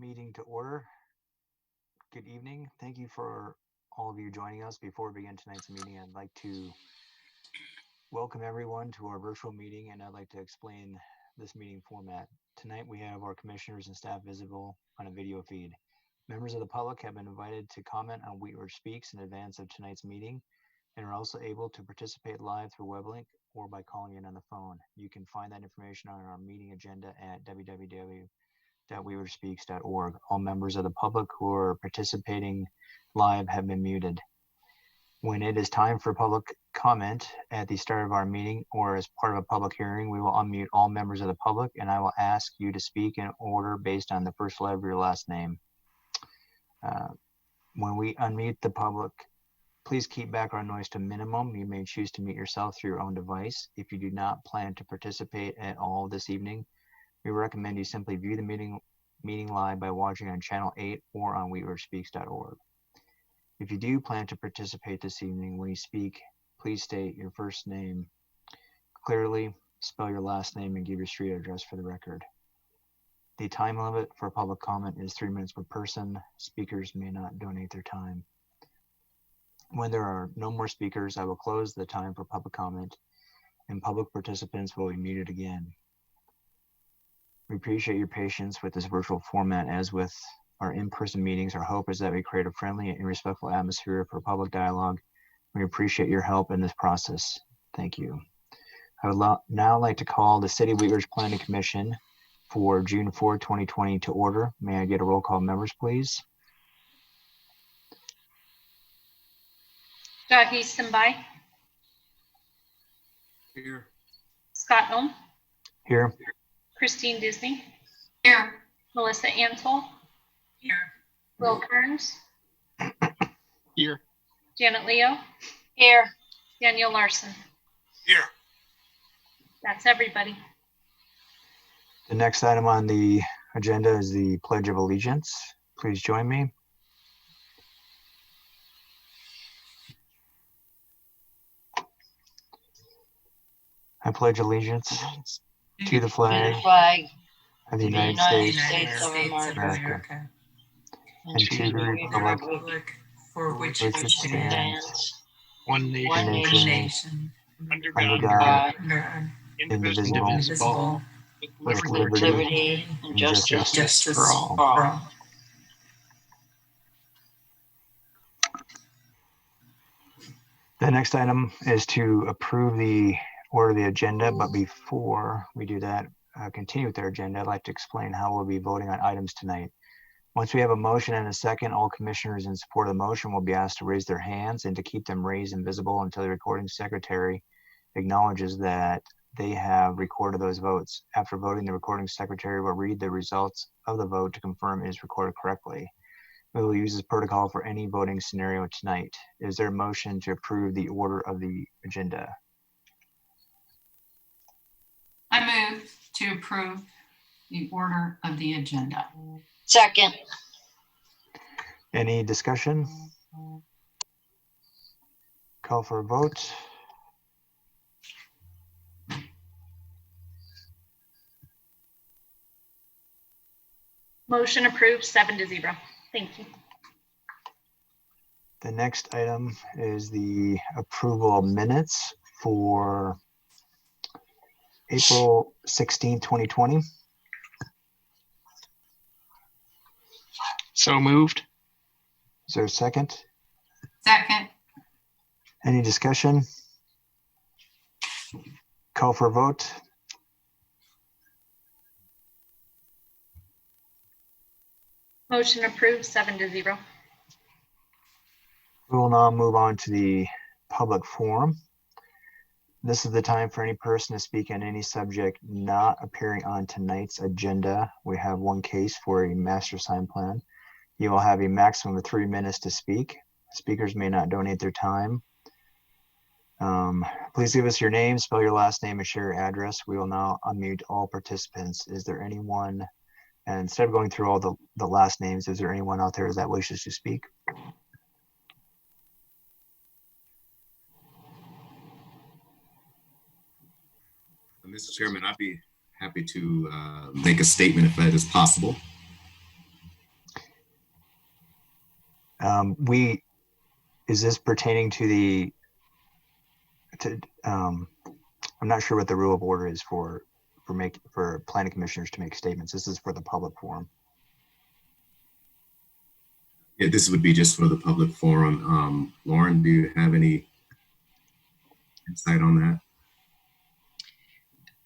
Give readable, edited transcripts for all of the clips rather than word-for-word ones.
meeting to order. Good evening. Thank you for all of you joining us. Before we begin tonight's meeting, I'd like to welcome everyone to our virtual meeting, and I'd like to explain this meeting format. Tonight we have our commissioners and staff visible on a video feed. Members of the public have been invited to comment on WeWork Speaks in advance of tonight's meeting and are also able to participate live through web link or by calling in on the phone. You can find that information on our meeting agenda at www.weworkspeaks.org. All members of the public who are participating live have been muted. When it is time for public comment at the start of our meeting or as part of a public hearing, we will unmute all members of the public, and I will ask you to speak in order based on the first letter of your last name. When we unmute the public, please keep background noise to minimum. You may choose to mute yourself through your own device. If you do not plan to participate at all this evening, we recommend you simply view the meeting live by watching on channel 8 or on weworkspeaks.org. If you do plan to participate this evening, when you speak, please state your first name clearly, spell your last name, and give your street address for the record. The time limit for public comment is 3 minutes per person. Speakers may not donate their time. When there are no more speakers, I will close the time for public comment, and public participants will be muted again. We appreciate your patience with this virtual format. As with our in-person meetings, our hope is that we create a friendly and respectful atmosphere for public dialogue. We appreciate your help in this process. Thank you. I would now like to call the City of Wheat Ridge Planning Commission for June 4, 2020 to order. May I get a roll call, members, please? Doug Eastonby. Here. Scott Ohm. Here. Christine Disney. Here. Melissa Ansel. Here. Will Kearns. Here. Janet Leo. Here. Daniel Larson. Here. That's everybody. The next item on the agenda is the Pledge of Allegiance. Please join me. I pledge allegiance to the flag of the United States of America, and to the republic for which it it stands, One nation, under under God, God, indivisible, with liberty and justice for all. The next item is to approve the order of the agenda, but before we do that, continue with our agenda, I'd like to explain how we'll be voting on items tonight. Once we have a motion and a second, all commissioners in support of the motion will be asked to raise their hands and to keep them raised and visible until the recording secretary acknowledges that they have recorded those votes. After voting, the recording secretary will read the results of the vote to confirm it is recorded correctly. We will use this protocol for any voting scenario tonight. Is there a motion to approve the order of the agenda? I move to approve the order of the agenda. Second. Any discussion? Call for a vote. Motion approved 7-0. Thank you. The next item is the approval of minutes for April 16, 2020. So moved. Is there a second? Second. Any discussion? Call for a vote. Motion approved 7-0. We will now move on to the public forum. This is the time for any person to speak on any subject not appearing on tonight's agenda. We have one case for a master sign plan. You will have a maximum of 3 minutes to speak. Speakers may not donate their time. Please give us your name, spell your last name, and share your address. We will now unmute all participants. Is there anyone, and instead of going through all the last names, is there anyone out there that wishes to speak? Mr. Chairman, I'd be happy to make a statement if that is possible. Is this pertaining to I'm not sure what the rule of order is for planning commissioners to make statements. This is for the public forum. Yeah, this would be just for the public forum. Lauren, do you have any insight on that?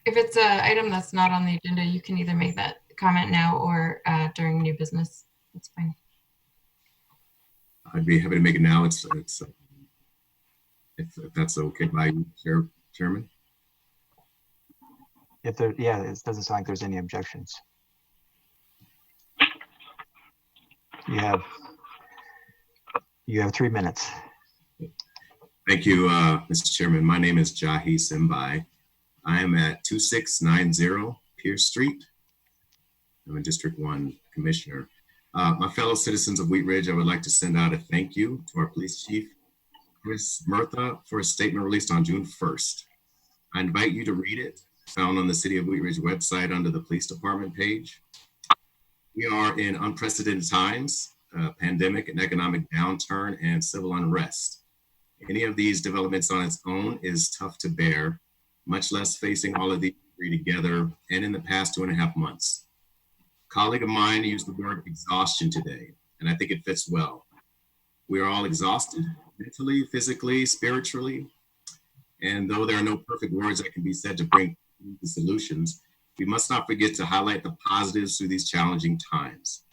If it's an item that's not on the agenda, you can either make that comment now or during new business. That's fine. I'd be happy to make it now. If that's okay by you, Chairman. It doesn't sound like there's any objections. You have 3 minutes. Thank you, Mr. Chairman. My name is Jahi Simbai. I am at 2690 Pierce Street. I'm a District 1 Commissioner. My fellow citizens of Wheat Ridge, I would like to send out a thank you to our Police Chief, Chris Murtha, for a statement released on June 1st. I invite you to read it, found on the City of Wheat Ridge website under the Police Department page. We are in unprecedented times, pandemic and economic downturn and civil unrest. Any of these developments on its own is tough to bear, much less facing all of these three together and in the past 2.5 months. A colleague of mine used the word exhaustion today, and I think it fits well. We are all exhausted, mentally, physically, spiritually, and though there are no perfect words that can be said to bring the solutions, we must not forget to highlight the positives through these challenging times.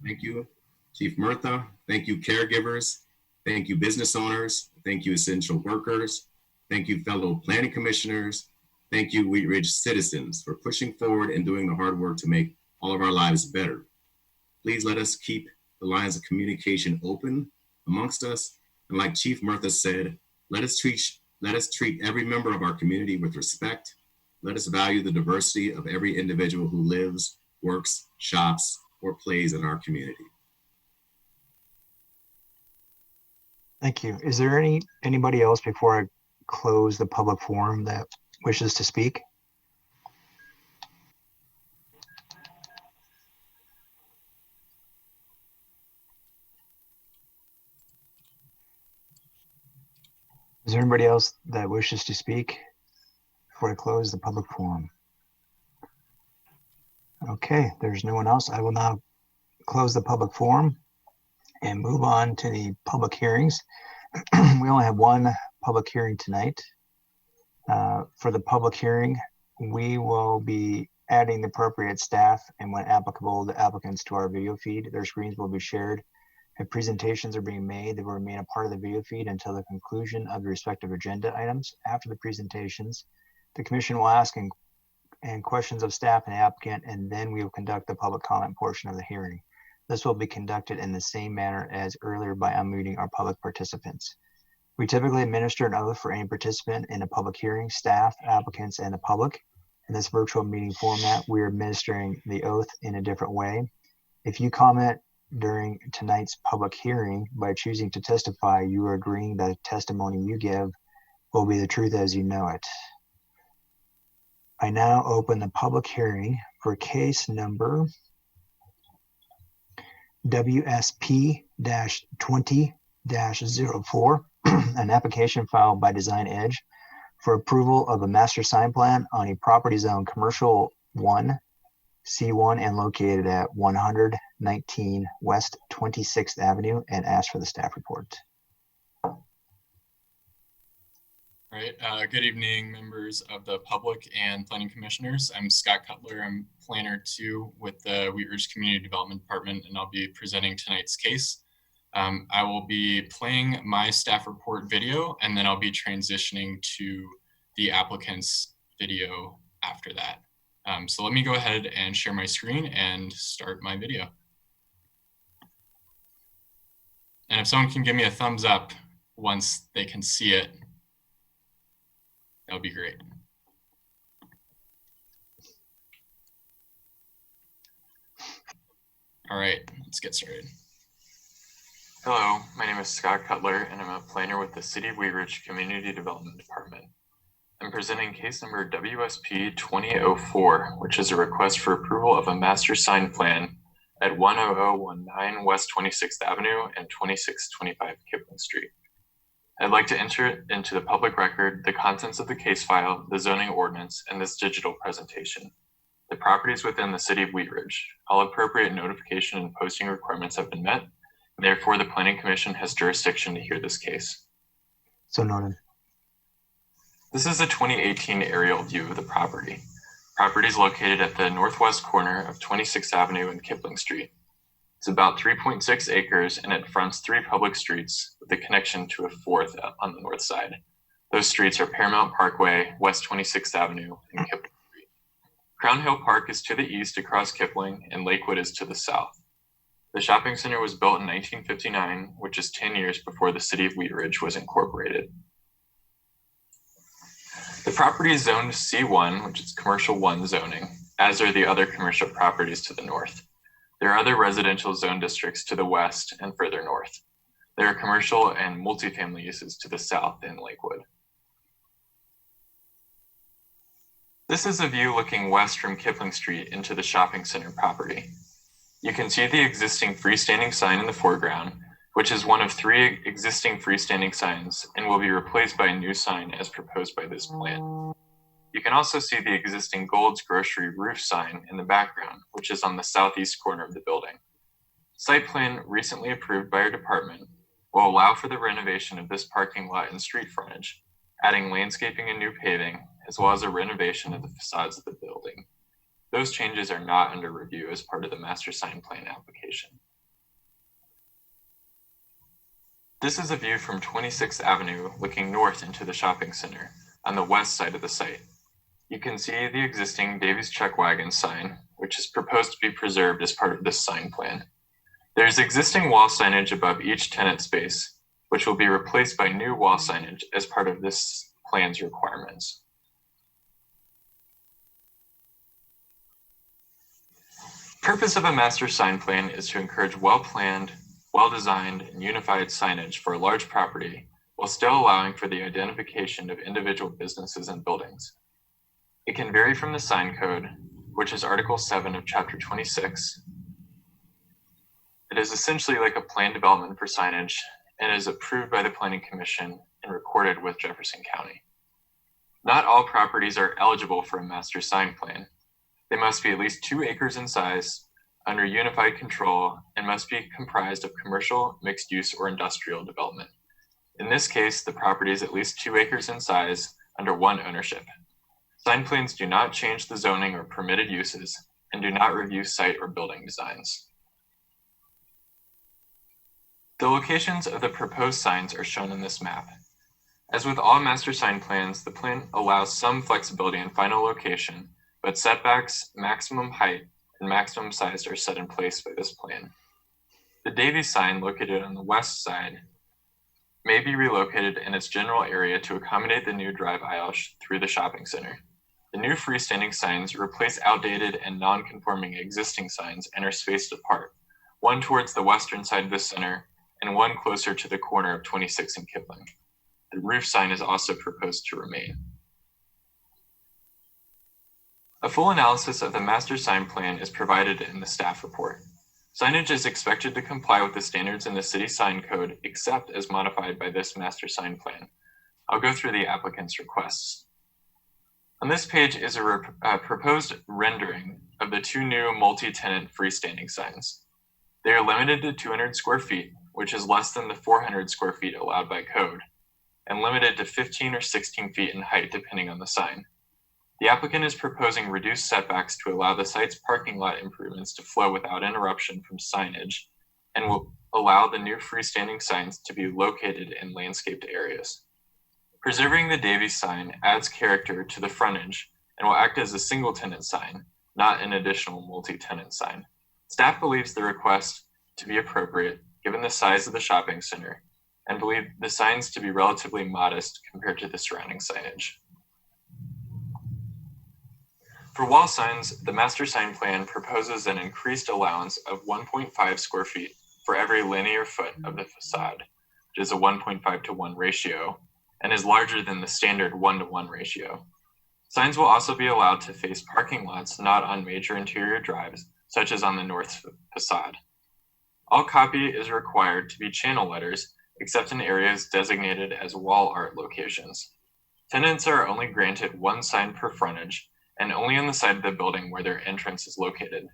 Thank you, Chief Murtha. Thank you, caregivers. Thank you, business owners. Thank you, essential workers. Thank you, fellow planning commissioners. Thank you, Wheat Ridge citizens, for pushing forward and doing the hard work to make all of our lives better. Please let us keep the lines of communication open amongst us. And like Chief Murtha said, let us treat every member of our community with respect. Let us value the diversity of every individual who lives, works, shops, or plays in our community. Thank you. Is there anybody else before I close the public forum that wishes to speak? Is there anybody else that wishes to speak before I close the public forum? Okay, there's no one else. I will now close the public forum and move on to the public hearings. We only have one public hearing tonight. For the public hearing, we will be adding the appropriate staff and, when applicable, the applicants to our video feed. Their screens will be shared. If presentations are being made, they will remain a part of the video feed until the conclusion of the respective agenda items. After the presentations, the commission will ask and questions of staff and applicant, and then we will conduct the public comment portion of the hearing. This will be conducted in the same manner as earlier by unmuting our public participants. We typically administer an oath for any participant in a public hearing, staff, applicants, and the public. In this virtual meeting format, we are administering the oath in a different way. If you comment during tonight's public hearing by choosing to testify, you are agreeing that the testimony you give will be the truth as you know it. I now open the public hearing for case number WSP-20-04, an application filed by Design Edge for approval of a master sign plan on a property zone commercial 1, C1, and located at 119 West 26th Avenue, and ask for the staff report. All right, good evening, members of the public and planning commissioners. I'm Scott Cutler. I'm planner 2 with the Wheat Ridge Community Development Department, and I'll be presenting tonight's case. I will be playing my staff report video, and then I'll be transitioning to the applicant's video after that. So let me go ahead and share my screen and start my video. And if someone can give me a thumbs up once they can see it, that would be great. All right, let's get started. Hello, my name is Scott Cutler, and I'm a planner with the City of Wheat Ridge Community Development Department. I'm presenting case number WSP-2004, which is a request for approval of a master sign plan at 10019 West 26th Avenue and 2625 Kipling Street. I'd like to enter into the public record the contents of the case file, the zoning ordinance, and this digital presentation. The properties within the city of Wheat Ridge. All appropriate notification and posting requirements have been met, and therefore the Planning Commission has jurisdiction to hear this case. So noted. This is a 2018 aerial view of the property. Property is located at the northwest corner of 26th Avenue and Kipling Street. It's about 3.6 acres and it fronts 3 public streets with a connection to a 4th on the north side. Those streets are Paramount Parkway, West 26th Avenue, and Kipling Street. Crown Hill Park is to the east across Kipling and Lakewood is to the south. The shopping center was built in 1959, which is 10 years before the city of Wheat Ridge was incorporated. The property is zoned C1, which is Commercial 1 zoning, as are the other commercial properties to the north. There are other residential zone districts to the west and further north. There are commercial and multifamily uses to the south in Lakewood. This is a view looking west from Kipling Street into the shopping center property. You can see the existing freestanding sign in the foreground, which is one of 3 existing freestanding signs and will be replaced by a new sign as proposed by this plan. You can also see the existing Gold's Grocery roof sign in the background, which is on the southeast corner of the building. Site plan recently approved by our department will allow for the renovation of this parking lot and street frontage, adding landscaping and new paving, as well as a renovation of the facades of the building. Those changes are not under review as part of the master sign plan application. This is a view from 26th Avenue looking north into the shopping center on the west side of the site. You can see the existing Davies Chuck Wagon sign, which is proposed to be preserved as part of this sign plan. There's existing wall signage above each tenant space, which will be replaced by new wall signage as part of this plan's requirements. Purpose of a master sign plan is to encourage well-planned, well-designed, and unified signage for a large property while still allowing for the identification of individual businesses and buildings. It can vary from the sign code, which is Article 7 of Chapter 26. It is essentially like a plan development for signage and is approved by the Planning Commission and recorded with Jefferson County. Not all properties are eligible for a master sign plan. They must be at least 2 acres in size, under unified control, and must be comprised of commercial, mixed use, or industrial development. In this case, the property is at least 2 acres in size under 1 ownership. Sign plans do not change the zoning or permitted uses and do not review site or building designs. The locations of the proposed signs are shown in this map. As with all master sign plans, the plan allows some flexibility in final location, but setbacks, maximum height, and maximum size are set in place by this plan. The Davies sign located on the west side may be relocated in its general area to accommodate the new drive aisle through the shopping center. The new freestanding signs replace outdated and non-conforming existing signs and are spaced apart, one towards the western side of the center and one closer to the corner of 26 and Kipling. The roof sign is also proposed to remain. A full analysis of the master sign plan is provided in the staff report. Signage is expected to comply with the standards in the city sign code except as modified by this master sign plan. I'll go through the applicant's requests. On this page is a proposed rendering of the 2 new multi-tenant freestanding signs. They are limited to 200 square feet, which is less than the 400 square feet allowed by code, and limited to 15 or 16 feet in height depending on the sign. The applicant is proposing reduced setbacks to allow the site's parking lot improvements to flow without interruption from signage and will allow the new freestanding signs to be located in landscaped areas. Preserving the Davies sign adds character to the frontage and will act as a single tenant sign, not an additional multi-tenant sign. Staff believes the request to be appropriate given the size of the shopping center and believe the signs to be relatively modest compared to the surrounding signage. For wall signs, the master sign plan proposes an increased allowance of 1.5 square feet for every linear foot of the facade, which is a 1.5 to 1 ratio, and is larger than the standard 1 to 1 ratio. Signs will also be allowed to face parking lots not on major interior drives, such as on the north facade. All copy is required to be channel letters, except in areas designated as wall art locations. Tenants are only granted one sign per frontage, and only on the side of the building where their entrance is located.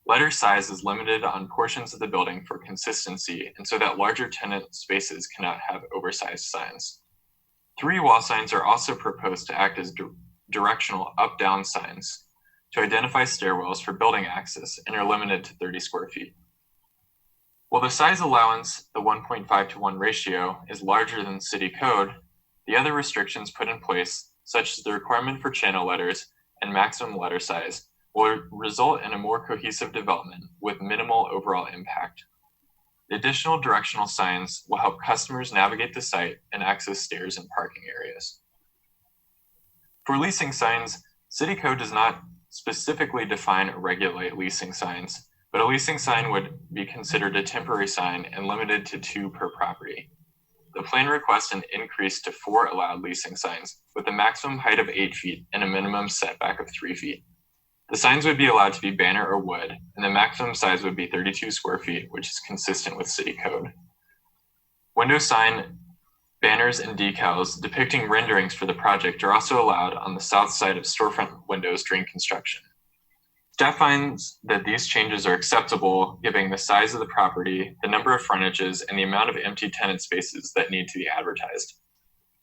Letter size is limited on portions of the building for consistency, and so that larger tenant spaces cannot have oversized signs. 3 wall signs are also proposed to act as directional up-down signs to identify stairwells for building access and are limited to 30 square feet. While the size allowance, the 1.5 to 1 ratio, is larger than city code, the other restrictions put in place, such as the requirement for channel letters and maximum letter size, will result in a more cohesive development with minimal overall impact. The additional directional signs will help customers navigate the site and access stairs and parking areas. For leasing signs, city code does not specifically define or regulate leasing signs, but a leasing sign would be considered a temporary sign and limited to 2 per property. The plan requests an increase to 4 allowed leasing signs with a maximum height of 8 feet and a minimum setback of 3 feet. The signs would be allowed to be banner or wood, and the maximum size would be 32 square feet, which is consistent with city code. Window sign, banners, and decals depicting renderings for the project are also allowed on the south side of storefront windows during construction. Staff finds that these changes are acceptable given the size of the property, the number of frontages, and the amount of empty tenant spaces that need to be advertised.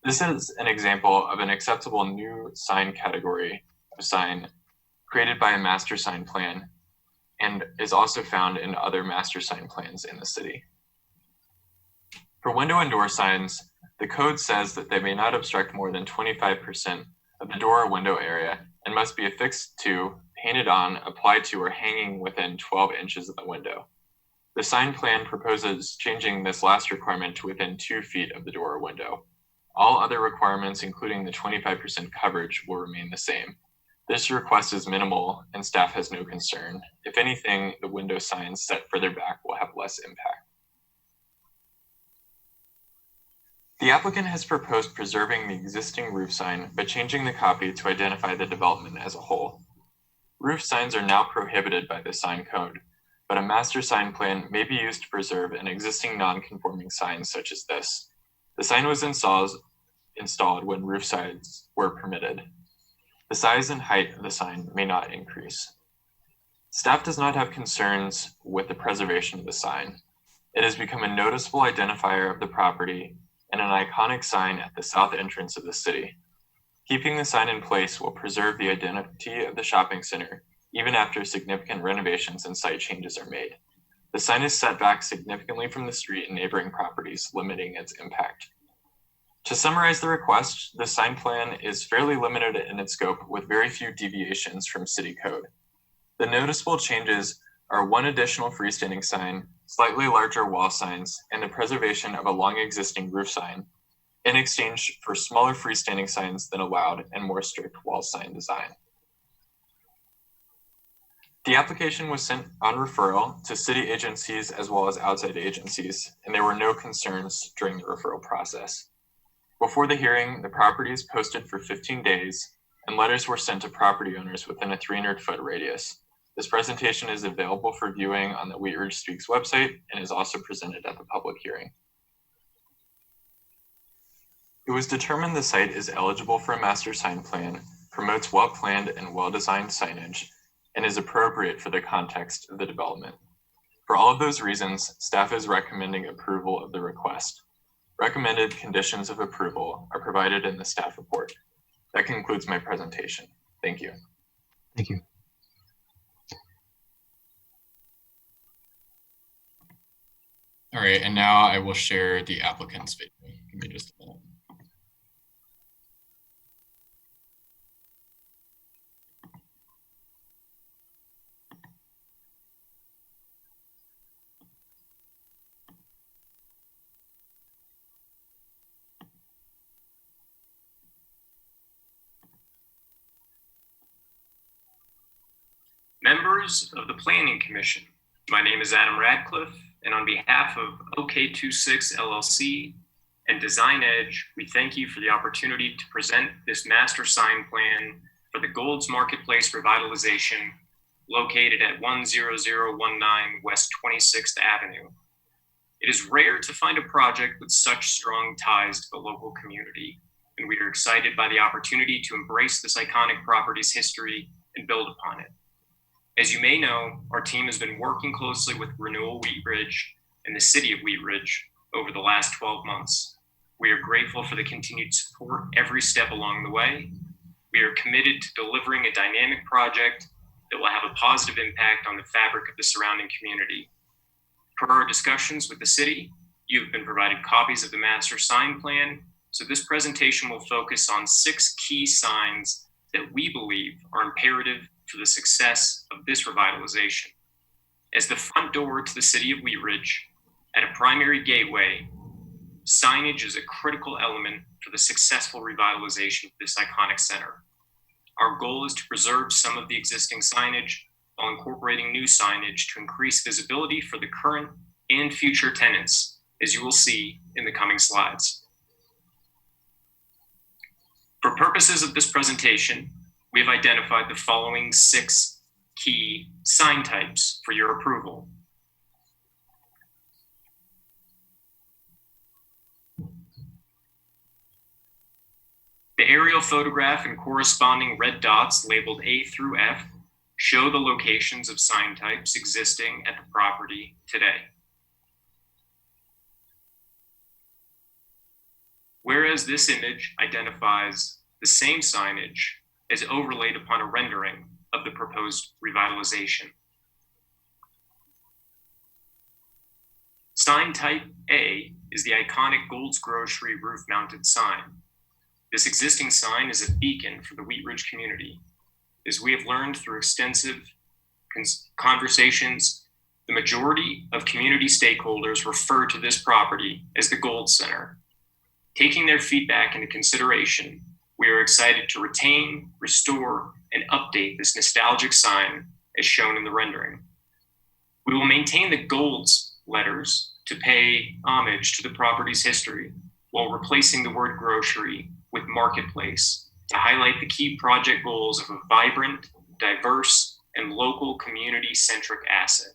This is an example of an acceptable new sign category of sign created by a master sign plan and is also found in other master sign plans in the city. For window and door signs, the code says that they may not obstruct more than 25% of the door or window area and must be affixed to, painted on, applied to, or hanging within 12 inches of the window. The sign plan proposes changing this last requirement to within 2 feet of the door or window. All other requirements, including the 25% coverage, will remain the same. This request is minimal and staff has no concern. If anything, the window signs set further back will have less impact. The applicant has proposed preserving the existing roof sign but changing the copy to identify the development as a whole. Roof signs are now prohibited by the sign code, but a master sign plan may be used to preserve an existing non-conforming sign such as this. The sign was installed when roof signs were permitted. The size and height of the sign may not increase. Staff does not have concerns with the preservation of the sign. It has become a noticeable identifier of the property and an iconic sign at the south entrance of the city. Keeping the sign in place will preserve the identity of the shopping center even after significant renovations and site changes are made. The sign is set back significantly from the street and neighboring properties, limiting its impact. To summarize the request, the sign plan is fairly limited in its scope with very few deviations from city code. The noticeable changes are 1 additional freestanding sign, slightly larger wall signs, and the preservation of a long existing roof sign in exchange for smaller freestanding signs than allowed and more strict wall sign design. The application was sent on referral to city agencies as well as outside agencies, and there were no concerns during the referral process. Before the hearing, the property is posted for 15 days, and letters were sent to property owners within a 300-foot radius. This presentation is available for viewing on the We Urge Speaks website and is also presented at the public hearing. It was determined the site is eligible for a master sign plan, promotes well-planned and well-designed signage, and is appropriate for the context of the development. For all of those reasons, staff is recommending approval of the request. Recommended conditions of approval are provided in the staff report. That concludes my presentation. Thank you. Thank you. All right, and now I will share the applicant's video. Give me just a minute. Members of the Planning Commission, my name is Adam Radcliffe, and on behalf of OK26 LLC and Design Edge, we thank you for the opportunity to present this master sign plan for the Gold's Marketplace revitalization located at 10019 West 26th Avenue. It is rare to find a project with such strong ties to the local community, and we are excited by the opportunity to embrace this iconic property's history and build upon it. As you may know, our team has been working closely with Renewal Wheat Ridge and the City of Wheat Ridge over the last 12 months. We are grateful for the continued support every step along the way. We are committed to delivering a dynamic project that will have a positive impact on the fabric of the surrounding community. Per our discussions with the city, you have been provided copies of the master sign plan, so this presentation will focus on 6 key signs that we believe are imperative for the success of this revitalization. As the front door to the City of Wheat Ridge, at a primary gateway, signage is a critical element for the successful revitalization of this iconic center. Our goal is to preserve some of the existing signage while incorporating new signage to increase visibility for the current and future tenants, as you will see in the coming slides. For purposes of this presentation, we have identified the following 6 key sign types for your approval. The aerial photograph and corresponding red dots labeled A through F show the locations of sign types existing at the property today. Whereas this image identifies the same signage as overlaid upon a rendering of the proposed revitalization. Sign type A is the iconic Gold's Grocery roof-mounted sign. This existing sign is a beacon for the Wheat Ridge community. As we have learned through extensive conversations, the majority of community stakeholders refer to this property as the Gold Center. Taking their feedback into consideration, we are excited to retain, restore, and update this nostalgic sign as shown in the rendering. We will maintain the Gold's letters to pay homage to the property's history while replacing the word grocery with marketplace to highlight the key project goals of a vibrant, diverse, and local community-centric asset.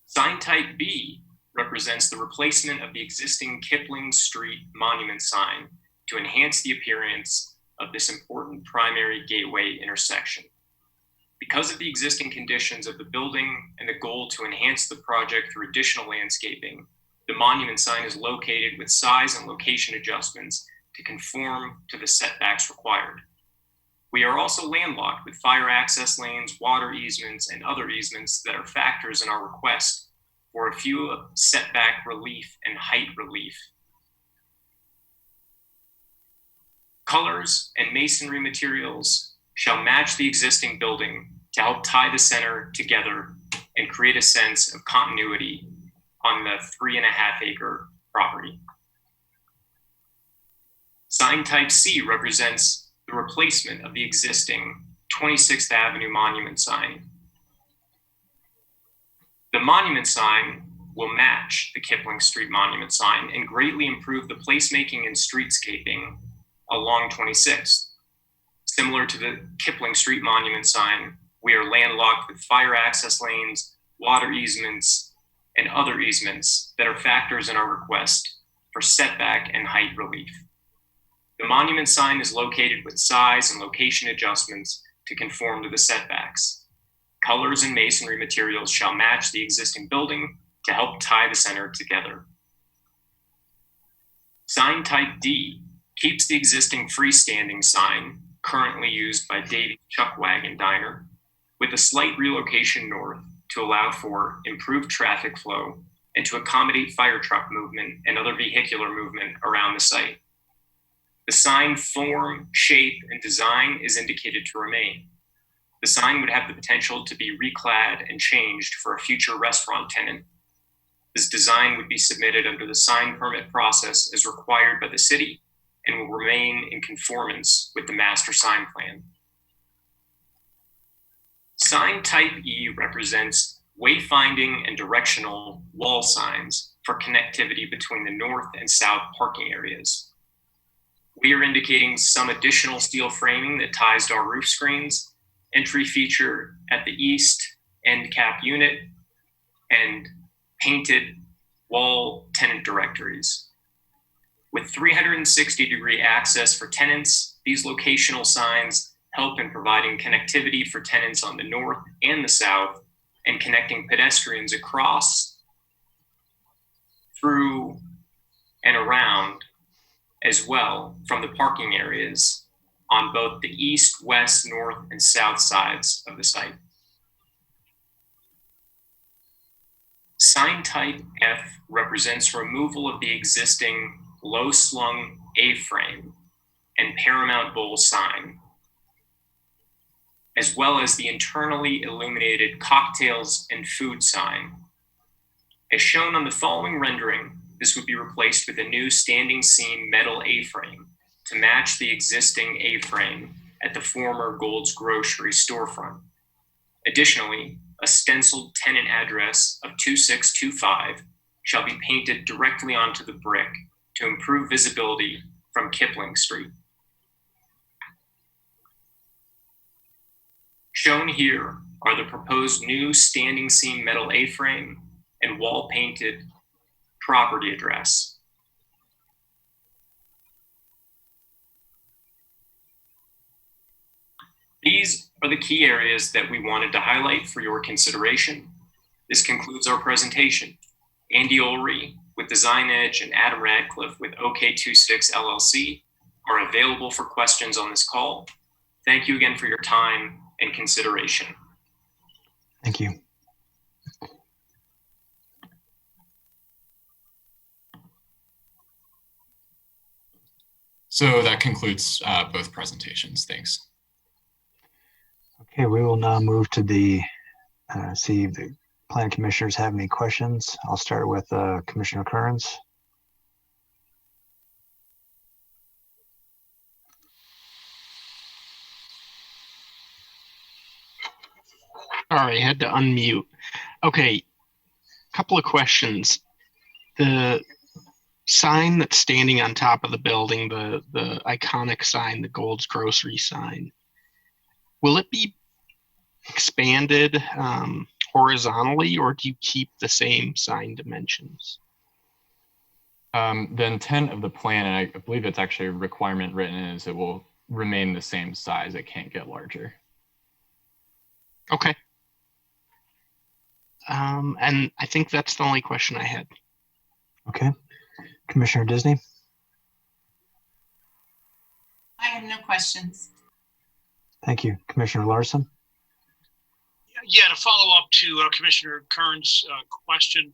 Sign type B represents the replacement of the existing Kipling Street monument sign to enhance the appearance of this important primary gateway intersection. Because of the existing conditions of the building and the goal to enhance the project through additional landscaping, the monument sign is located with size and location adjustments to conform to the setbacks required. We are also landlocked with fire access lanes, water easements, and other easements that are factors in our request for a few setback relief and height relief. Colors and masonry materials shall match the existing building to help tie the center together and create a sense of continuity on the 3.5-acre property. Sign type C represents the replacement of the existing 26th Avenue monument sign. The monument sign will match the Kipling Street monument sign and greatly improve the placemaking and streetscaping along 26th. Similar to the Kipling Street monument sign, we are landlocked with fire access lanes, water easements, and other easements that are factors in our request for setback and height relief. The monument sign is located with size and location adjustments to conform to the setbacks. Colors and masonry materials shall match the existing building to help tie the center together. Sign type D keeps the existing freestanding sign currently used by Davy's Chuck Wagon Diner with a slight relocation north to allow for improved traffic flow and to accommodate fire truck movement and other vehicular movement around the site. The sign form, shape, and design is indicated to remain. The sign would have the potential to be reclad and changed for a future restaurant tenant. This design would be submitted under the sign permit process as required by the city and will remain in conformance with the master sign plan. Sign type E represents wayfinding and directional wall signs for connectivity between the north and south parking areas. We are indicating some additional steel framing that ties to our roof screens entry feature at the east end cap unit, and painted wall tenant directories. With 360-degree access for tenants, these locational signs help in providing connectivity for tenants on the north and the south, and connecting pedestrians across, through, and around as well from the parking areas on both the east, west, north, and south sides of the site. Sign type F represents removal of the existing low-slung A-frame and Paramount Bowl sign, as well as the internally illuminated cocktails and food sign. As shown on the following rendering, this would be replaced with a new standing seam metal A-frame to match the existing A-frame at the former Gold's Grocery storefront. Additionally, a stenciled tenant address of 2625 shall be painted directly onto the brick to improve visibility from Kipling Street. Shown here are the proposed new standing seam metal A-frame and wall painted property address. These are the key areas that we wanted to highlight for your consideration. This concludes our presentation. Andy Ulrey with DesignEdge and Adam Radcliffe with OK26 LLC are available for questions on this call. Thank you again for your time and consideration. Thank you. So that concludes both presentations. Thanks. Okay, we will now move to the, see if the planning commissioners have any questions. I'll start with Commissioner Kearns. Sorry, I had to unmute. Okay, couple of questions. The sign that's standing on top of the building, the iconic sign, the Gold's Grocery sign, will it be expanded horizontally, or do you keep the same sign dimensions? The intent of the plan, and I believe it's actually a requirement written, is it will remain the same size. It can't get larger. Okay. And I think that's the only question I had. Okay. Commissioner Disney. I have no questions. Thank you. Commissioner Larson. Yeah, to follow up to Commissioner Kern's question,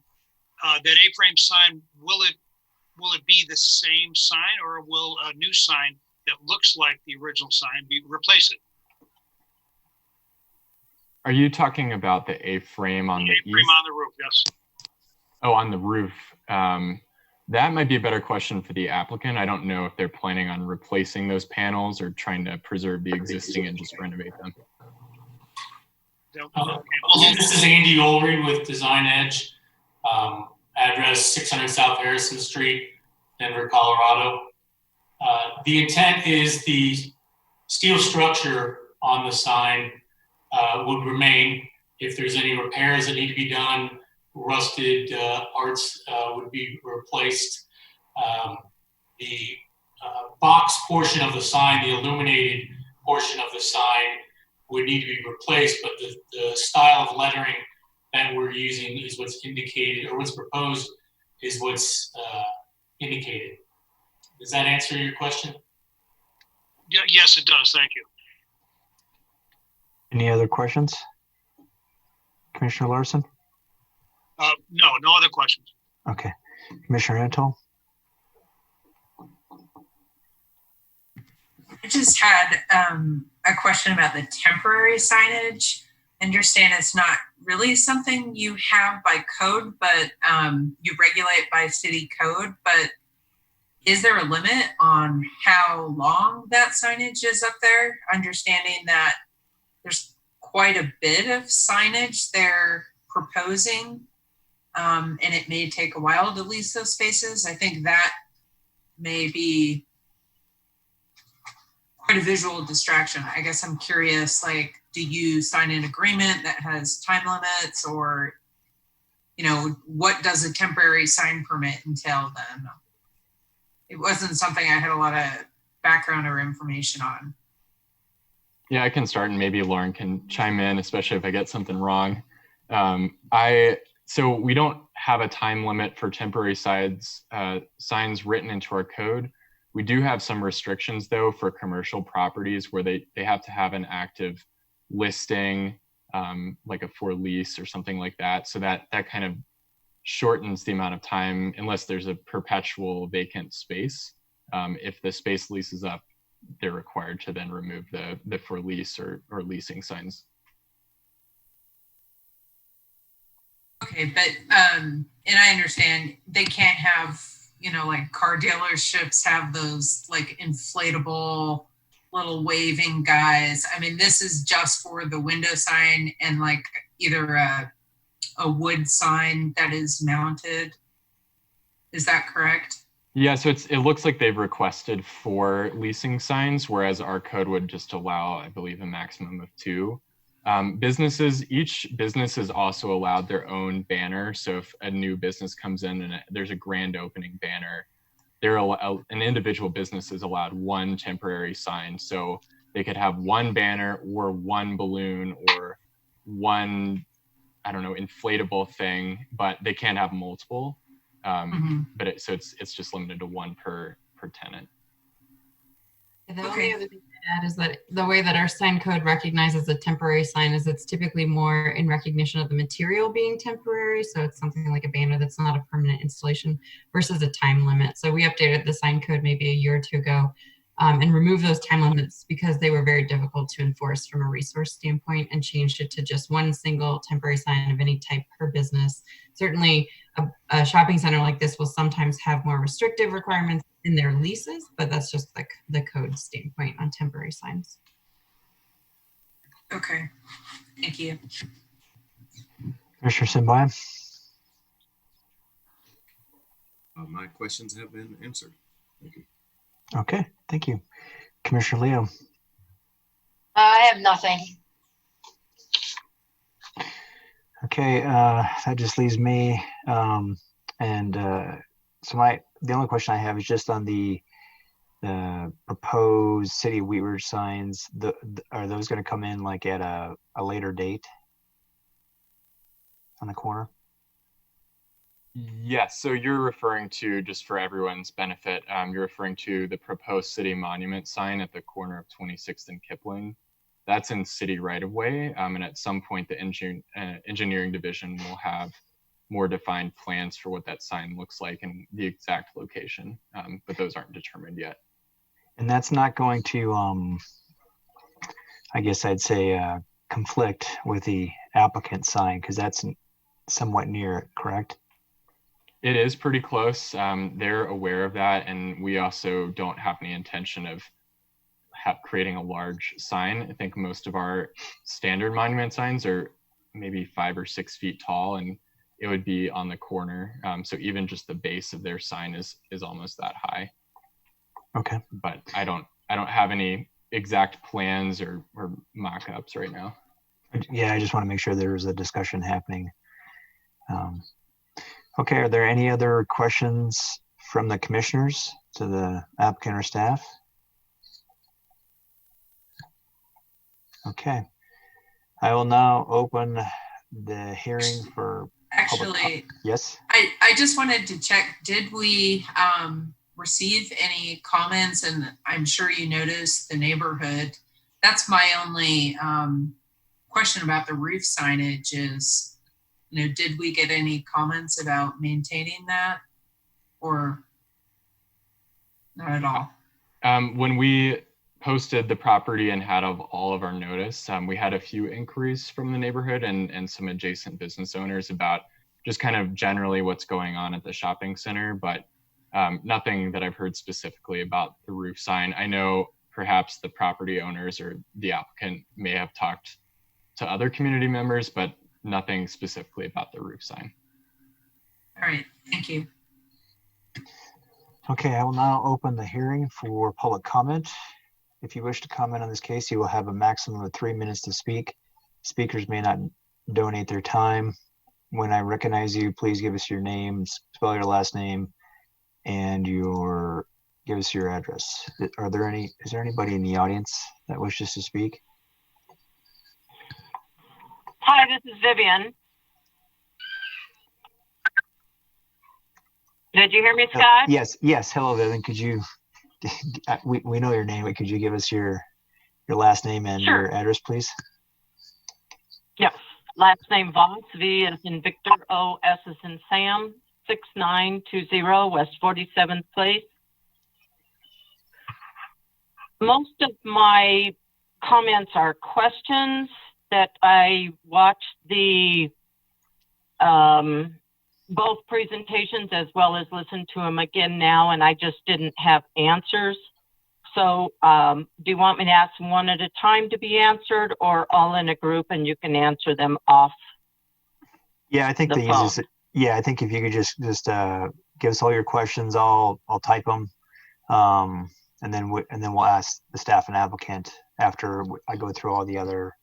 that A-frame sign, will it be the same sign, or will a new sign that looks like the original sign replace it? Are you talking about the A-frame on the east? A-frame on the roof, yes. Oh, on the roof. That might be a better question for the applicant. I don't know if they're planning on replacing those panels or trying to preserve the existing and just renovate them. Well, this is Andy Ulrey with DesignEdge. Address 600 South Harrison Street, Denver, Colorado. The intent is the steel structure on the sign would remain. If there's any repairs that need to be done, rusted parts would be replaced. The box portion of the sign, the illuminated portion of the sign, would need to be replaced, but the style of lettering that we're using is what's indicated, or what's proposed is what's indicated. Does that answer your question? Yeah, yes, it does. Thank you. Any other questions? Commissioner Larson? No other questions. Okay. Commissioner Antal? I just had a question about the temporary signage. I understand it's not really something you have by code, but you regulate by city code. But is there a limit on how long that signage is up there? Understanding that there's quite a bit of signage they're proposing, and it may take a while to lease those spaces. I think that may be quite a visual distraction. I guess I'm curious, like, do you sign an agreement that has time limits, or, you know, what does a temporary sign permit entail then? It wasn't something I had a lot of background or information on. Yeah, I can start and maybe Lauren can chime in, especially if I get something wrong. So we don't have a time limit for temporary signs written into our code. We do have some restrictions though for commercial properties where they have to have an active listing, like a for lease or something like that. So that kind of shortens the amount of time unless there's a perpetual vacant space. If the space leases up, they're required to then remove the for lease or leasing signs. Okay, but and I understand they can't have, you know, like car dealerships have those like inflatable little waving guys. I mean, this is just for the window sign and like either a wood sign that is mounted. Is that correct? Yeah, so it looks like they've requested 4 leasing signs, whereas our code would just allow, I believe, a maximum of 2. Each business is also allowed their own banner. So if a new business comes in and there's a grand opening banner, an individual business is allowed 1 temporary sign. So they could have 1 banner or 1 balloon or 1, I don't know, inflatable thing, but they can't have multiple. But it's just limited to 1 per tenant. The only other thing to add is that the way that our sign code recognizes a temporary sign is it's typically more in recognition of the material being temporary. So it's something like a banner that's not a permanent installation versus a time limit. So we updated the sign code maybe a year or 2 ago and removed those time limits because they were very difficult to enforce from a resource standpoint, and changed it to just 1 single temporary sign of any type per business. Certainly a shopping center like this will sometimes have more restrictive requirements in their leases, but that's just the code standpoint on temporary signs. Okay, thank you. Commissioner Simbai? My questions have been answered. Thank you. Okay, thank you. Commissioner Leo? I have nothing. Okay, that just leaves me. So the only question I have is just on the proposed City of Wheat Ridge signs. Are those going to come in like at a later date on the corner? Yes, so you're referring to, just for everyone's benefit, you're referring to the proposed city monument sign at the corner of 26th and Kipling. That's in city right of way, and at some point the engineering division will have more defined plans for what that sign looks like and the exact location, but those aren't determined yet. And that's not going to, I guess I'd say, conflict with the applicant sign, because that's somewhat near it, correct? It is pretty close. They're aware of that, and we also don't have any intention of creating a large sign. I think most of our standard monument signs are maybe 5 or 6 feet tall, and it would be on the corner. So even just the base of their sign is almost that high. Okay. But I don't have any exact plans or mock-ups right now. Yeah, I just want to make sure there is a discussion happening. Okay, are there any other questions from the commissioners to the applicant or staff? Okay, I will now open the hearing for Actually, yes. I just wanted to check, did we receive any comments? And I'm sure you noticed the neighborhood. That's my only question about the roof signage is, you know, did we get any comments about maintaining that, or not at all? When we posted the property and had all of our notice, we had a few inquiries from the neighborhood and some adjacent business owners about just kind of generally what's going on at the shopping center, but nothing that I've heard specifically about the roof sign. I know perhaps the property owners or the applicant may have talked to other community members, but nothing specifically about the roof sign. All right, thank you. Okay, I will now open the hearing for public comment. If you wish to comment on this case, you will have a maximum of 3 minutes to speak. Speakers may not donate their time. When I recognize you, please give us your name, spell your last name, and give us your address. Is there anybody in the audience that wishes to speak? Hi, this is Vivian. Did you hear me, Scott? Yes. Hello, Vivian. Could you, we know your name, but could you give us your last name and Sure. your address, please? Yes. Last name Voss, V as in Victor, O, S as in Sam, 6920 West 47th Place. Most of my comments are questions that I watched the both presentations as well as listened to them again now, and I just didn't have answers. So do you want me to ask one at a time to be answered, or all in a group and you can answer them off? Yeah, I think the easiest. Yeah, I think if you could just give us all your questions, I'll type them, and then we'll ask the staff and applicant after I go through all the other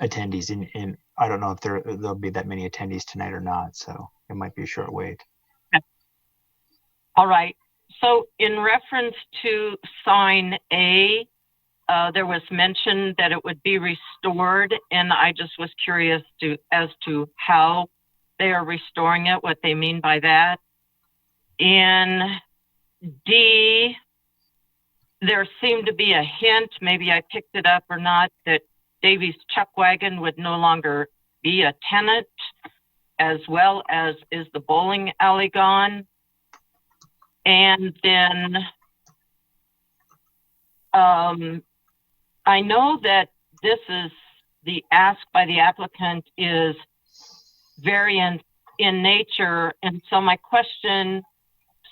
attendees. And I don't know if there'll be that many attendees tonight or not, so it might be a short wait. All right. So in reference to sign A, there was mention that it would be restored, and I just was curious as to how they are restoring it, what they mean by that. In D, there seemed to be a hint, maybe I picked it up or not, that Davies Chuck Wagon would no longer be a tenant, as well as is the bowling alley gone. And then I know that this is the ask by the applicant is variant in nature. And so my question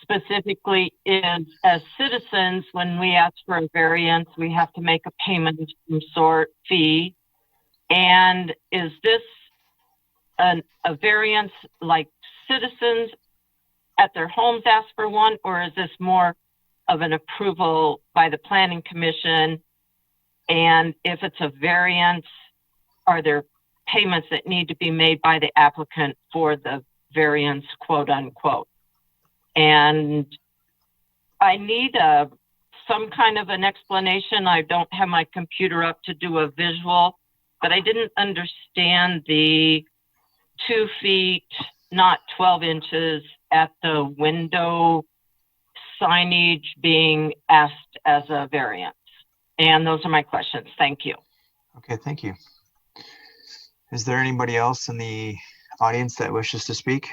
specifically is, as citizens, when we ask for a variance, we have to make a payment of some sort, fee. And is this a variance like citizens at their homes ask for one, or is this more of an approval by the planning commission? And if it's a variance, are there payments that need to be made by the applicant for the variance, quote unquote? And I need some kind of an explanation. I don't have my computer up to do a visual, but I didn't understand the 2 feet, not 12 inches at the window signage being asked as a variance. And those are my questions. Thank you. Okay, thank you. Is there anybody else in the audience that wishes to speak?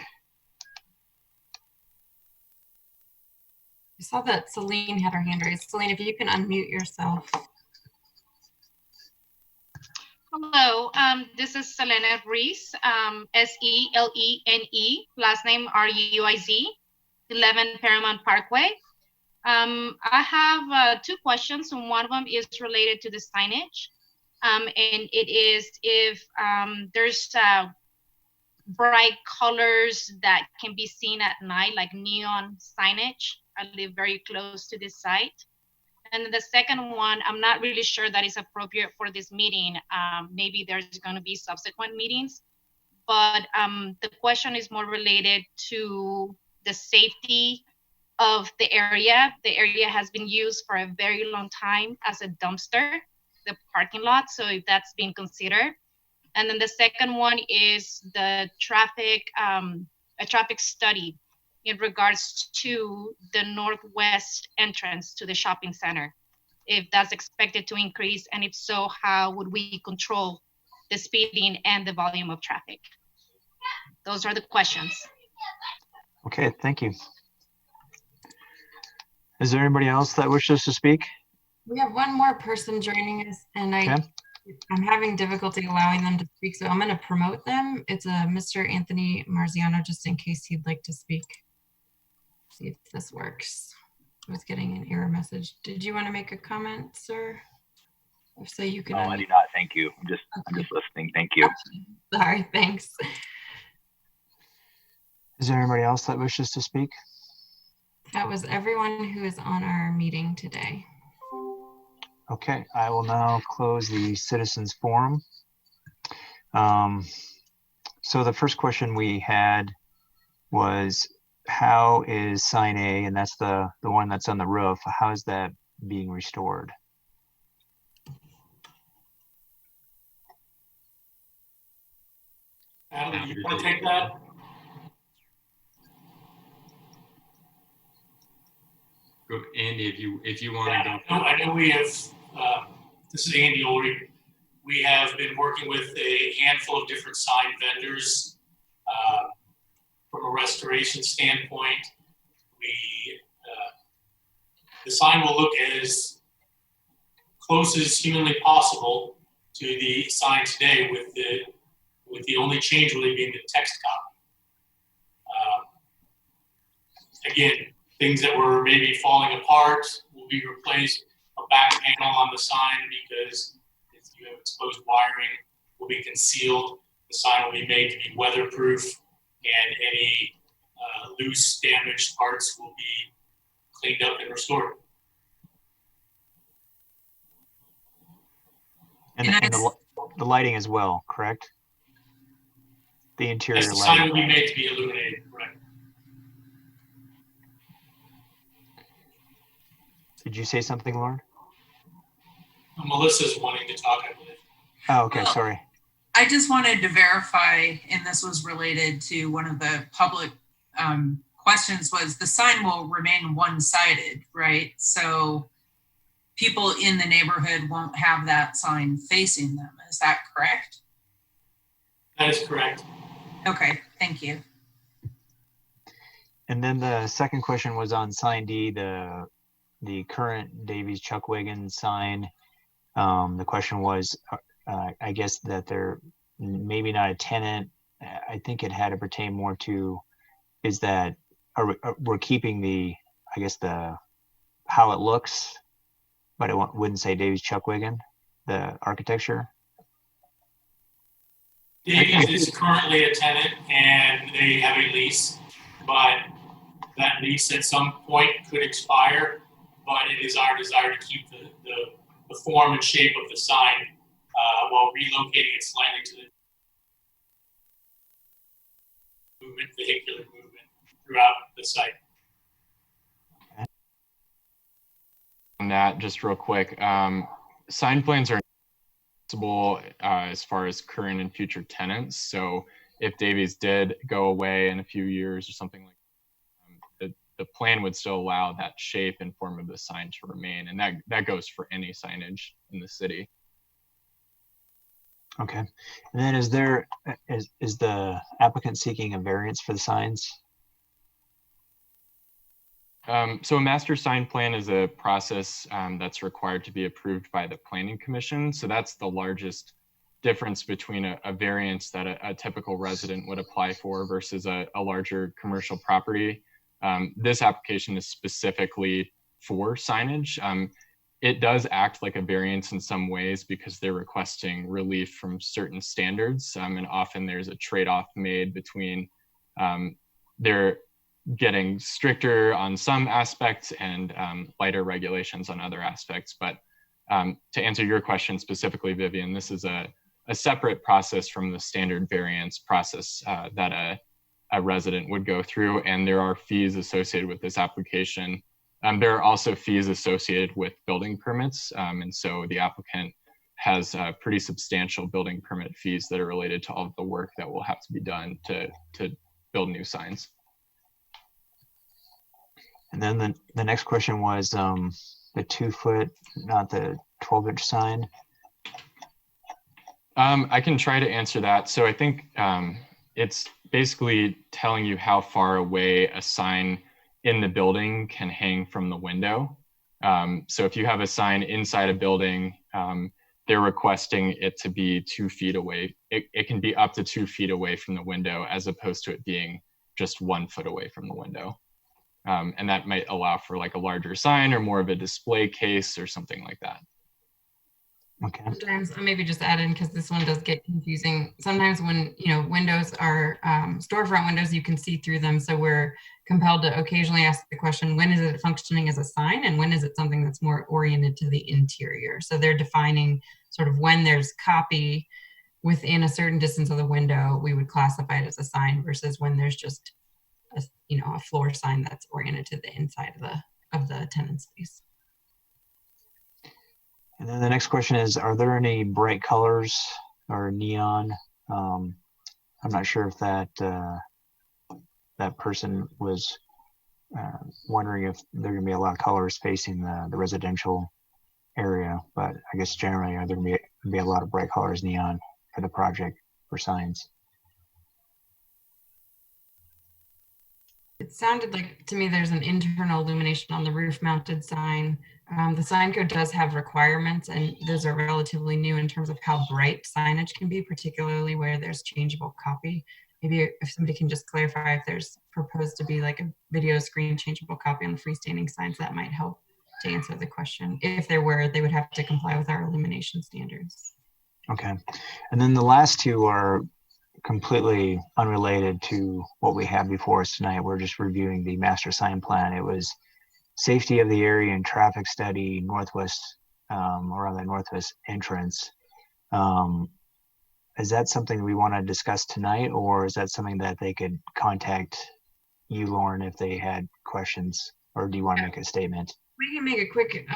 I saw that Celine had her hand raised. Celine, if you can unmute yourself. Hello, this is Selena Ruiz, S-E-L-E-N-E, last name R-U-I-Z, 11 Paramount Parkway. I have 2 questions, and one of them is related to the signage. And it is if there's bright colors that can be seen at night, like neon signage. I live very close to this site. And then the second one, I'm not really sure that is appropriate for this meeting. Maybe there's going to be subsequent meetings, but the question is more related to the safety of the area. The area has been used for a very long time as a dumpster, the parking lot, so if that's being considered. And then the second one is the traffic, a traffic study in regards to the northwest entrance to the shopping center, if that's expected to increase, and if so, how would we control the speeding and the volume of traffic? Those are the questions. Okay, thank you. Is there anybody else that wishes to speak? We have one more person joining us, and Okay. I'm having difficulty allowing them to speak, so I'm going to promote them. It's a Mr. Anthony Marziano, just in case he'd like to speak. See if this works. I was getting an error message. Did you want to make a comment, sir? If so, you can. No, I do not. Thank you. I'm just listening. Thank you. Sorry. Thanks. Is there anybody else that wishes to speak? That was everyone who is on our meeting today. Okay, I will now close the citizens forum. So the first question we had was, how is sign A, and that's the one that's on the roof, how is that being restored? Adam, do you want to take that? Go, Andy, if you want to go. I know we have, this is Andy Ulrich. We have been working with a handful of different sign vendors. From a restoration standpoint, the sign will look as close as humanly possible to the sign today, with the only change really being the text copy. Again, things that were maybe falling apart will be replaced. A back panel on the sign, because if you have exposed wiring, will be concealed. The sign will be made to be weatherproof, and any loose, damaged parts will be cleaned up and restored. And the lighting as well, correct? The interior Yes, the lighting. sign will be made to be illuminated, correct? Did you say something, Lauren? Melissa's wanting to talk, I believe. Oh, okay, Well, sorry. I just wanted to verify, and this was related to one of the public questions, was the sign will remain one-sided, right? So people in the neighborhood won't have that sign facing them. Is that correct? That is correct. Okay, thank you. And then the second question was on sign D, the current Davies Chuckwagon sign. The question was, I guess that they're maybe not a tenant. I think it had to pertain more to, is that we're keeping the, I guess how it looks, but it wouldn't say Davies Chuckwagon, the architecture. Davies is currently a tenant and they have a lease, but that lease at some point could expire. But it is our desire to keep the form and shape of the sign while relocating it slightly to the vehicular movement throughout the site. On that, just real quick, sign plans are possible as far as current and future tenants. So if Davies did go away in a few years or something like that, the plan would still allow that shape and form of the sign to remain, and that goes for any signage in the city. Okay, and then is the applicant seeking a variance for the signs? So a master sign plan is a process that's required to be approved by the Planning Commission. So that's the largest difference between a variance that a typical resident would apply for versus a larger commercial property. This application is specifically for signage. It does act like a variance in some ways because they're requesting relief from certain standards, and often there's a trade-off made between they're getting stricter on some aspects and lighter regulations on other aspects. But to answer your question specifically, Vivian, this is a separate process from the standard variance process that a resident would go through, and there are fees associated with this application. There are also fees associated with building permits, and so the applicant has pretty substantial building permit fees that are related to all of the work that will have to be done to build new signs. And then the next question was the 2-foot, not the 12-inch sign. I can try to answer that. So I think it's basically telling you how far away a sign in the building can hang from the window. So if you have a sign inside a building, they're requesting it to be 2 feet away. It can be up to 2 feet away from the window, as opposed to it being just 1 foot away from the window. And that might allow for like a larger sign or more of a display case or something like that. Okay. Sometimes, maybe just add in, because this one does get confusing. Sometimes when, windows are storefront windows, you can see through them. So we're compelled to occasionally ask the question, when is it functioning as a sign and when is it something that's more oriented to the interior? So they're defining sort of when there's copy within a certain distance of the window, we would classify it as a sign versus when there's just a floor sign that's oriented to the inside of the tenant space. And then the next question is, are there any bright colors or neon? I'm not sure if that that person was wondering if there are going to be a lot of colors facing the residential area, but I guess generally, are there going to be a lot of bright colors neon for the project for signs? It sounded like to me there's an internal illumination on the roof mounted sign. The sign code does have requirements, and those are relatively new in terms of how bright signage can be, particularly where there's changeable copy. Maybe if somebody can just clarify if there's proposed to be like a video screen changeable copy on the freestanding signs, that might help to answer the question. If there were, they would have to comply with our illumination standards. Okay. And then the last two are completely unrelated to what we have before us tonight. We're just reviewing the master sign plan. It was safety of the area and traffic study northwest, around the northwest entrance. Is that something we want to discuss tonight, or is that something that they could contact you, Lauren, if they had questions, or do you want to make a statement? We can make a quick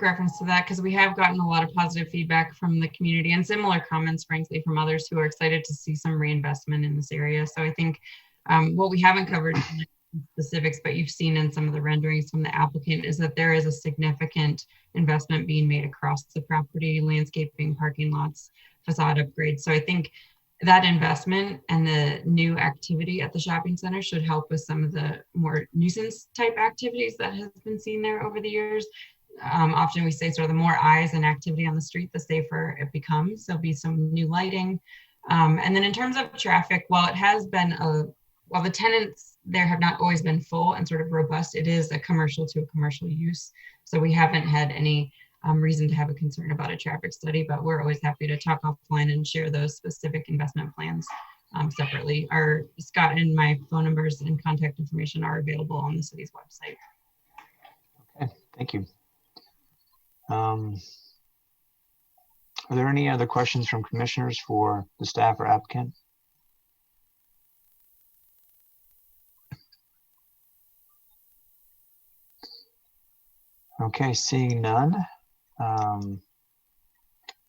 reference to that, because we have gotten a lot of positive feedback from the community and similar comments, frankly, from others who are excited to see some reinvestment in this area. So I think what we haven't covered in specifics, but you've seen in some of the renderings from the applicant, is that there is a significant investment being made across the property, landscaping, parking lots, facade upgrades. So I think that investment and the new activity at the shopping center should help with some of the more nuisance type activities that has been seen there over the years. Often we say sort of the more eyes and activity on the street, the safer it becomes. There'll be some new lighting. And then in terms of traffic, while it has been while the tenants there have not always been full and sort of robust, it is a commercial to a commercial use. So we haven't had any reason to have a concern about a traffic study, but we're always happy to talk offline and share those specific investment plans separately. Scott and my phone numbers and contact information are available on the city's website. Okay, thank you. Are there any other questions from commissioners for the staff or applicant? Okay, seeing none.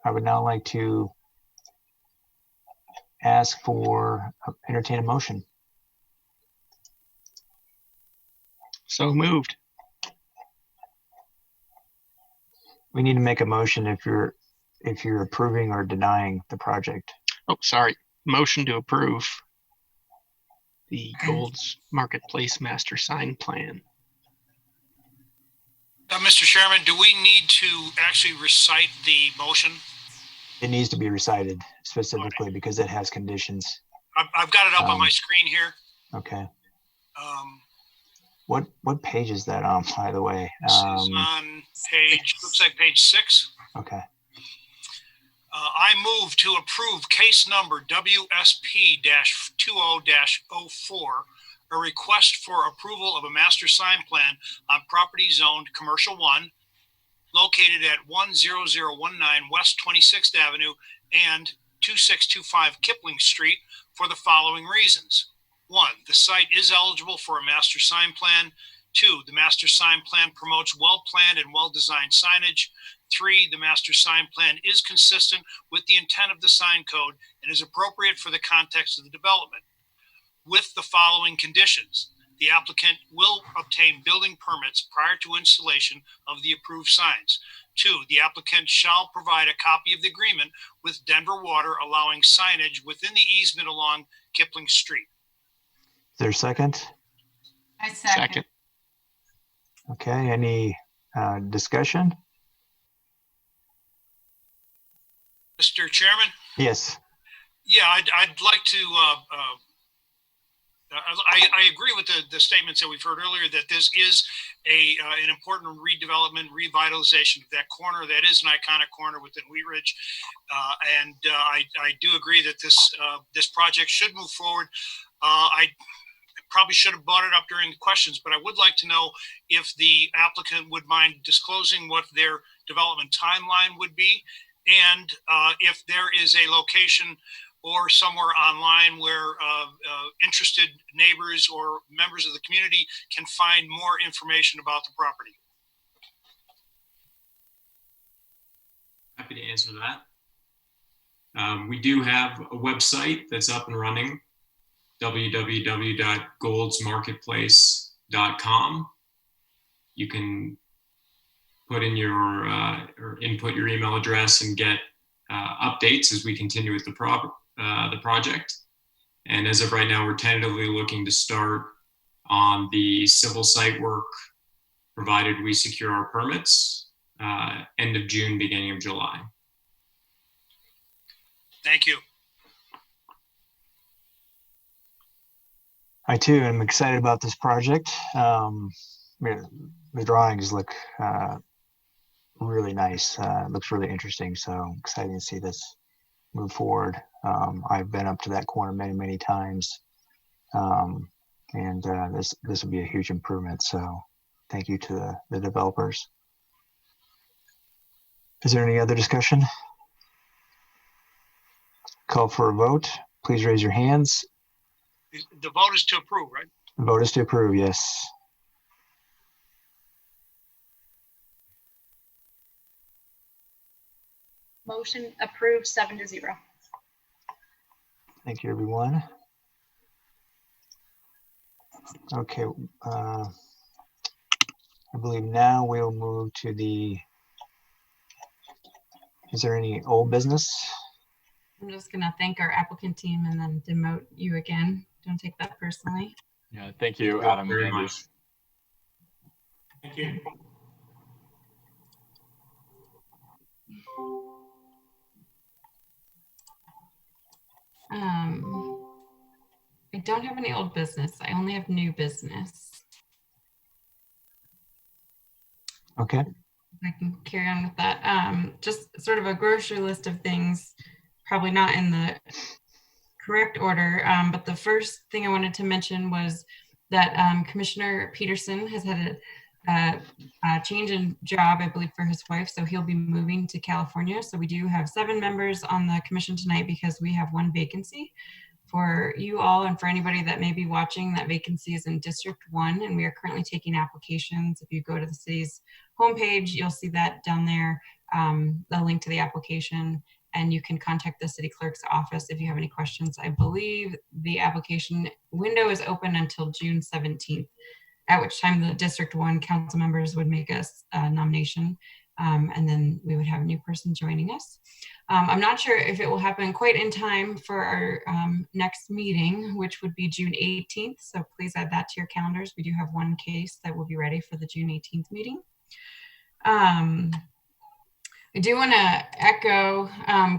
I would now like to entertain a motion. So moved. We need to make a motion if you're approving or denying the project. Oh, sorry. Motion to approve the Gold's Marketplace Master Sign Plan. Mr. Chairman, do we need to actually recite the motion? It needs to be recited specifically because it has conditions. I've got it up on my screen here. Okay. What page is that on, by the way? This is on looks like page 6. Okay. I move to approve case number WSP-20-04, a request for approval of a master sign plan on property zoned Commercial 1, located at 10019 West 26th Avenue and 2625 Kipling Street for the following reasons. 1, the site is eligible for a master sign plan. 2, the master sign plan promotes well-planned and well-designed signage. 3, the master sign plan is consistent with the intent of the sign code and is appropriate for the context of the development. With the following conditions: the applicant will obtain building permits prior to installation of the approved signs. 2, the applicant shall provide a copy of the agreement with Denver Water allowing signage within the easement along Kipling Street. Is there a second? I second. Okay, any discussion? Mr. Chairman? Yes. Yeah, I'd like to I agree with the statements that we've heard earlier that this is an important redevelopment, revitalization of that corner. That is an iconic corner within Wheat Ridge. I do agree that this project should move forward. I probably should have brought it up during the questions, but I would like to know if the applicant would mind disclosing what their development timeline would be, and if there is a location or somewhere online where interested neighbors or members of the community can find more information about the property. Happy to answer that. We do have a website that's up and running, www.goldsmarketplace.com. You can put in your or input your email address and get updates as we continue with the project. And as of right now, we're tentatively looking to start on the civil site work, provided we secure our permits, end of June, beginning of July. Thank you. I too am excited about this project. The drawings look really nice. It looks really interesting. So excited to see this move forward. I've been up to that corner many times, and this will be a huge improvement. So thank you to the developers. Is there any other discussion? Call for a vote. Please raise your hands. The vote is to approve, right? The vote is to approve, yes. Motion approved 7-0. Thank you, everyone. Okay, I believe now we'll move to the, is there any old business? I'm just gonna thank our applicant team and then demote you again. Don't take that personally. Yeah, thank you, Adam. Very Andy. much. Thank you. I don't have any old business. I only have new business. Okay. I can carry on with that. Just sort of a grocery list of things, probably not in the correct order, but the first thing I wanted to mention was that Commissioner Peterson has had a change in job, I believe, for his wife, so he'll be moving to California. So we do have 7 members on the commission tonight because we have 1 vacancy. For you all and for anybody that may be watching, that vacancy is in District 1, and we are currently taking applications. If you go to the city's homepage, you'll see that down there, the link to the application, and you can contact the city clerk's office if you have any questions. I believe the application window is open until June 17th, at which time the District 1 council members would make us a nomination, and then we would have a new person joining us. I'm not sure if it will happen quite in time for our next meeting, which would be June 18th. So please add that to your calendars. We do have 1 case that will be ready for the June 18th meeting. I do want to echo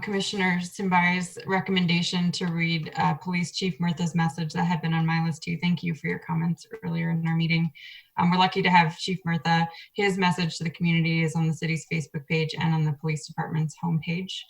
Commissioner Simbai's recommendation to read Police Chief Murtha's message that had been on my list too. Thank you for your comments earlier in our meeting. We're lucky to have Chief Murtha. His message to the community is on the city's Facebook page and on the police department's homepage.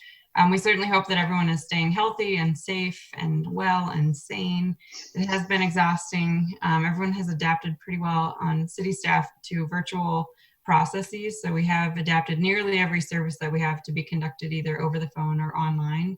We certainly hope that everyone is staying healthy and safe and well and sane. It has been exhausting. Everyone has adapted pretty well on city staff to virtual processes. So we have adapted nearly every service that we have to be conducted either over the phone or online.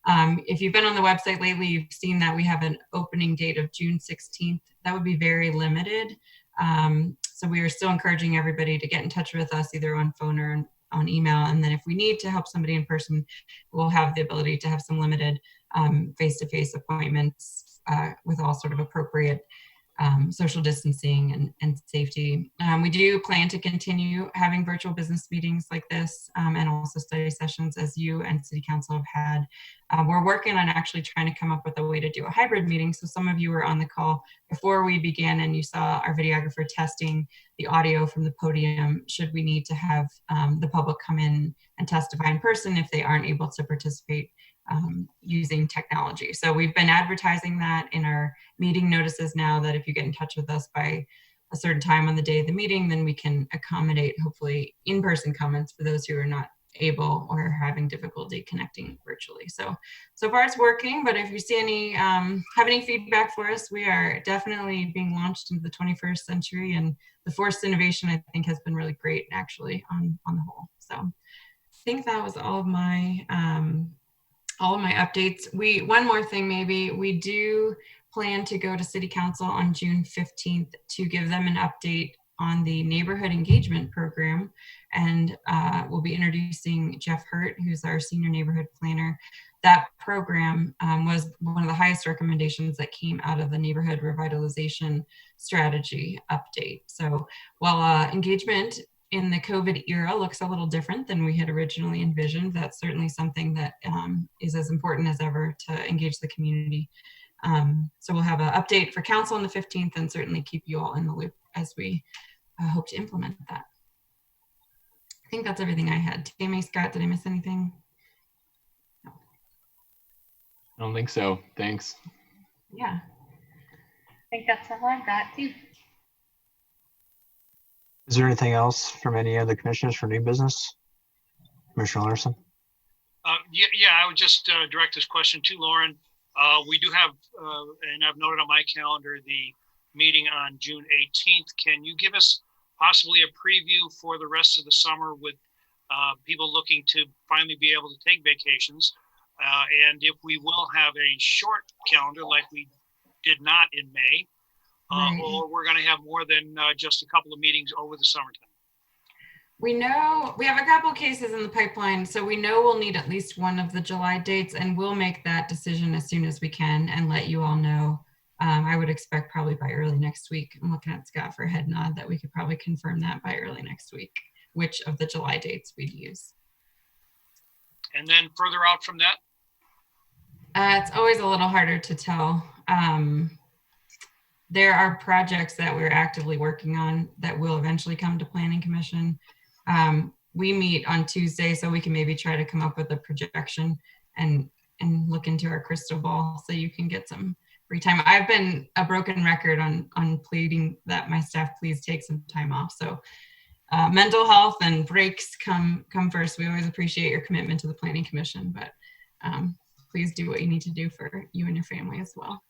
If you've been on the website lately, you've seen that we have an opening date of June 16th. That would be very limited. So we are still encouraging everybody to get in touch with us either on phone or on email. And then if we need to help somebody in person, we'll have the ability to have some limited face-to-face appointments with all sort of appropriate social distancing and safety. We do plan to continue having virtual business meetings like this and also study sessions as you and City Council have had. We're working on actually trying to come up with a way to do a hybrid meeting. So some of you were on the call before we began and you saw our videographer testing the audio from the podium should we need to have the public come in and testify in person if they aren't able to participate using technology. So we've been advertising that in our meeting notices now, that if you get in touch with us by a certain time on the day of the meeting, then we can accommodate hopefully in-person comments for those who are not able or having difficulty connecting virtually. So far it's working, but if you see any, have any feedback for us, we are definitely being launched into the 21st century, and the forced innovation I think has been really great actually on the whole. So I think that was all of my updates. One more thing maybe, we do plan to go to City Council on June 15th to give them an update on the neighborhood engagement program, and we'll be introducing Jeff Hurt, who's our senior neighborhood planner. That program was one of the highest recommendations that came out of the neighborhood revitalization strategy update. So while engagement in the COVID era looks a little different than we had originally envisioned, that's certainly something that is as important as ever to engage the community. So we'll have an update for council on the 15th, and certainly keep you all in the loop as we hope to implement that. I think that's everything I had. Tammy, Scott, did I miss anything? I don't think so. Thanks. Yeah. I think that's all I've got too. Is there anything else from any of the commissioners for new business? Commissioner Larson? Yeah, I would just direct this question to Lauren. We do have, and I've noted on my calendar, the meeting on June 18th. Can you give us possibly a preview for the rest of the summer with people looking to finally be able to take vacations? And if we will have a short calendar like we did not in May, or we're going to have more than just a couple of meetings over the summertime. We know we have a couple cases in the pipeline, so we know we'll need at least one of the July dates, and we'll make that decision as soon as we can and let you all know. I would expect probably by early next week. I'm looking at Scott for a head nod that we could probably confirm that by early next week, which of the July dates we'd use. And then further out from that? It's always a little harder to tell. There are projects that we're actively working on that will eventually come to Planning Commission. We meet on Tuesday, so we can maybe try to come up with a projection and look into our crystal ball so you can get some free time. I've been a broken record on pleading that my staff please take some time off. So mental health and breaks come first. We always appreciate your commitment to the Planning Commission, but please do what you need to do for you and your family as well.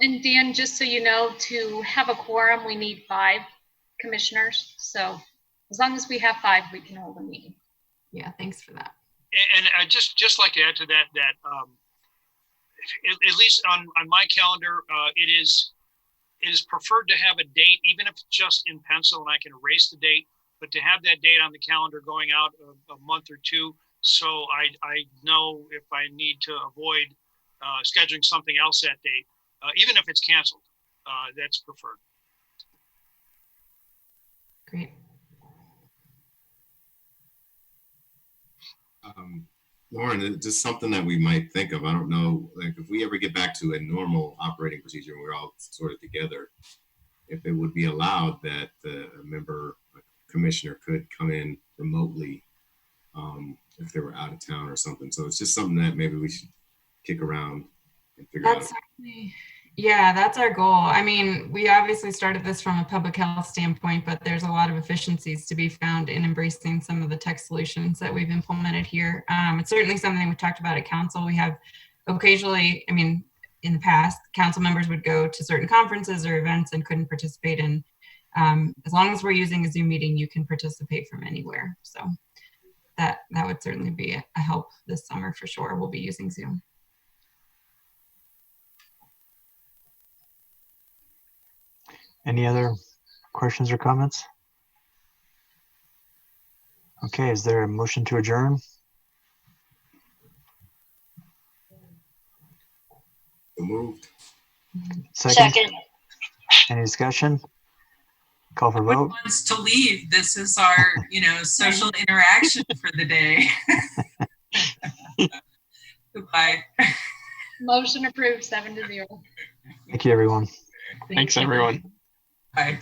And Dan, just so you know, to have a quorum, we need 5 commissioners. So as long as we have 5, we can hold a meeting. Yeah, thanks for that. And I just like to add to that, at least on my calendar, it is preferred to have a date, even if it's just in pencil and I can erase the date, but to have that date on the calendar going out a month or two, so I know if I need to avoid scheduling something else that date, even if it's canceled, that's preferred. Great. Lauren, it's just something that we might think of. I don't know, like if we ever get back to a normal operating procedure and we're all sort of together, if it would be allowed that a member, a commissioner could come in remotely if they were out of town or something. So it's just something that maybe we should kick around and figure out. Yeah, that's our goal. I mean, we obviously started this from a public health standpoint, but there's a lot of efficiencies to be found in embracing some of the tech solutions that we've implemented here. It's certainly something we've talked about at council. We have occasionally, I mean, in the past, council members would go to certain conferences or events and couldn't participate in. As long as we're using a Zoom meeting, you can participate from anywhere. So that would certainly be a help this summer for sure. We'll be using Zoom. Any other questions or comments? Okay, is there a motion to adjourn? Moved. Second. Any discussion? Call for vote. Wants to leave. This is our, social interaction for the day. Goodbye. Motion approved, 7-0. Thank you, everyone. Thanks, everyone. Bye.